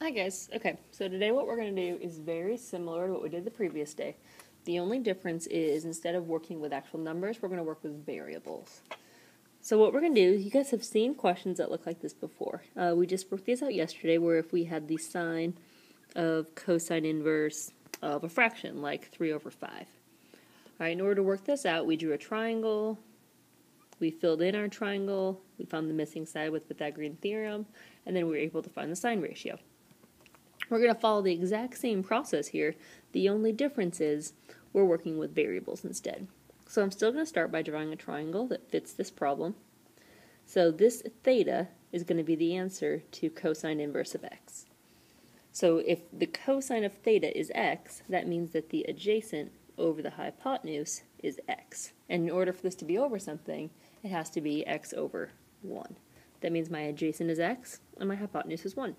Hi guys. Okay, so today what we're going to do is very similar to what we did the previous day. The only difference is instead of working with actual numbers, we're going to work with variables. So what we're going to do, you guys have seen questions that look like this before. We just worked these out yesterday where if we had the sign of cosine inverse of a fraction, like 3 over 5. Alright, in order to work this out, we drew a triangle, we filled in our triangle, we found the missing side with Pythagorean theorem, and then we were able to find the sine ratio. We're going to follow the exact same process here. The only difference is we're working with variables instead. So I'm still going to start by drawing a triangle that fits this problem. So this theta is going to be the answer to cosine inverse of x. So if the cosine of theta is x, that means that the adjacent over the hypotenuse is x. And in order for this to be over something, it has to be x over 1. That means my adjacent is x and my hypotenuse is 1.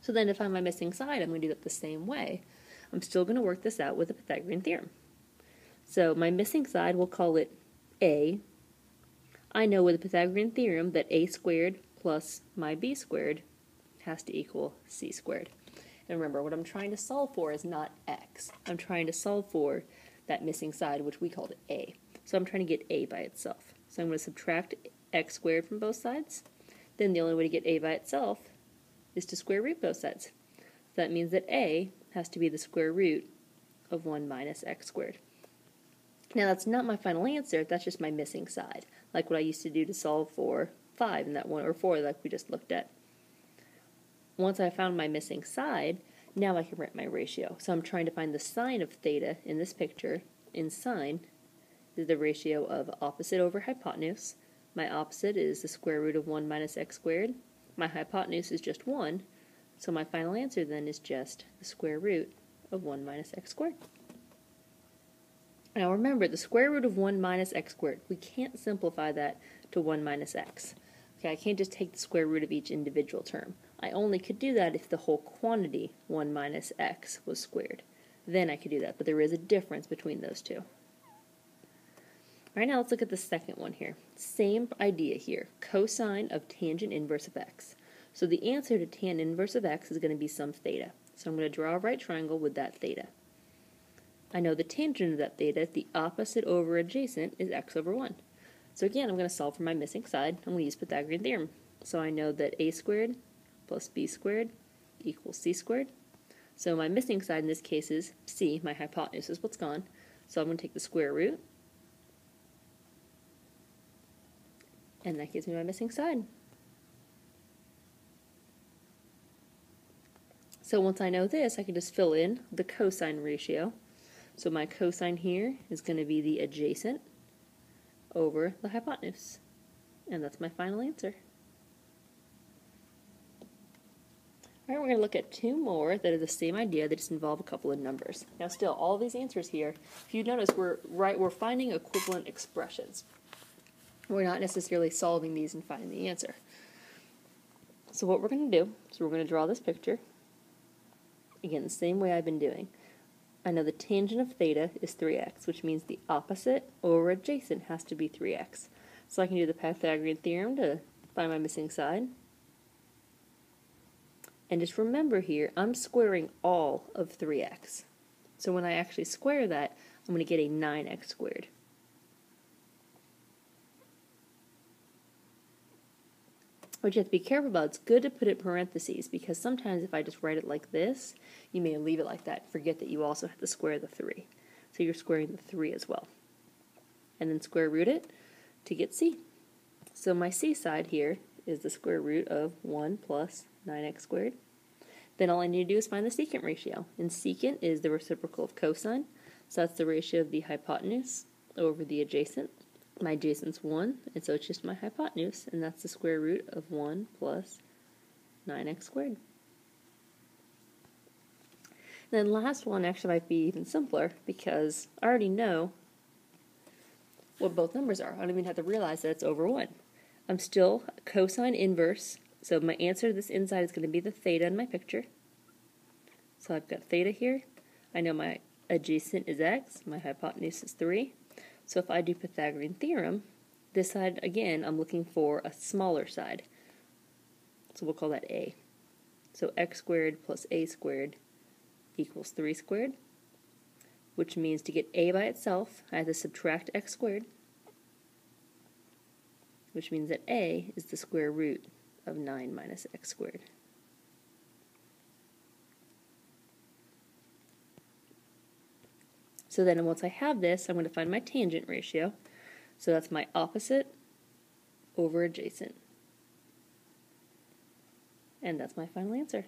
So then to find my missing side, I'm going to do that the same way. I'm still going to work this out with the Pythagorean theorem. So my missing side, we'll call it a. I know with the Pythagorean theorem that a squared plus my b squared has to equal c squared. And remember, what I'm trying to solve for is not x. I'm trying to solve for that missing side, which we called a. So I'm trying to get a by itself. So I'm going to subtract x squared from both sides. Then the only way to get a by itself is to square root both sides. So that means that a has to be the square root of 1 minus x squared. Now that's not my final answer, that's just my missing side, like what I used to do to solve for 5 in that one, or 4 like we just looked at. Once I found my missing side, now I can write my ratio. So I'm trying to find the sine of theta in this picture. In sine is the ratio of opposite over hypotenuse. My opposite is the square root of 1 minus x squared. My hypotenuse is just 1, so my final answer then is just the square root of 1 minus x squared. Now remember, the square root of 1 minus x squared, we can't simplify that to 1 minus x. Okay, I can't just take the square root of each individual term. I only could do that if the whole quantity 1 minus x was squared. Then I could do that, but there is a difference between those two. Alright, now let's look at the second one here. Same idea here, cosine of tangent inverse of x. So the answer to tan inverse of x is going to be some theta. So I'm going to draw a right triangle with that theta. I know the tangent of that theta, the opposite over adjacent, is x over 1. So again, I'm going to solve for my missing side. I'm going to use Pythagorean theorem. So I know that a squared plus b squared equals c squared. So my missing side in this case is c, my hypotenuse is what's gone. So I'm going to take the square root, and that gives me my missing side. So once I know this, I can just fill in the cosine ratio. So my cosine here is going to be the adjacent over the hypotenuse. And that's my final answer. Alright, we're going to look at two more that are the same idea, that just involve a couple of numbers. Now still, all these answers here, if you notice, we're finding equivalent expressions. We're not necessarily solving these and finding the answer. So what we're going to do is we're going to draw this picture. Again, the same way I've been doing. I know the tangent of theta is 3x, which means the opposite over adjacent has to be 3x. So I can do the Pythagorean theorem to find my missing side. And just remember here, I'm squaring all of 3x. So when I actually square that, I'm going to get a 9x squared. What you have to be careful about, it's good to put it in parentheses, because sometimes if I just write it like this, you may leave it like that and forget that you also have to square the 3. So you're squaring the 3 as well. And then square root it to get c. So my c side here is the square root of 1 plus 9x squared. Then all I need to do is find the secant ratio. And secant is the reciprocal of cosine, so that's the ratio of the hypotenuse over the adjacent. My adjacent's 1, and so it's just my hypotenuse, and that's the square root of 1 plus 9x squared. And then last one actually might be even simpler, because I already know what both numbers are. I don't even have to realize that it's over 1. I'm still cosine inverse, so my answer to this inside is going to be the theta in my picture. So I've got theta here. I know my adjacent is x, my hypotenuse is 3. So if I do Pythagorean theorem, this side, again, I'm looking for a smaller side. So we'll call that a. So x squared plus a squared equals 3 squared, which means to get a by itself, I have to subtract x squared, which means that a is the square root of 9 minus x squared. So then once I have this, I'm going to find my tangent ratio. So that's my opposite over adjacent. And that's my final answer.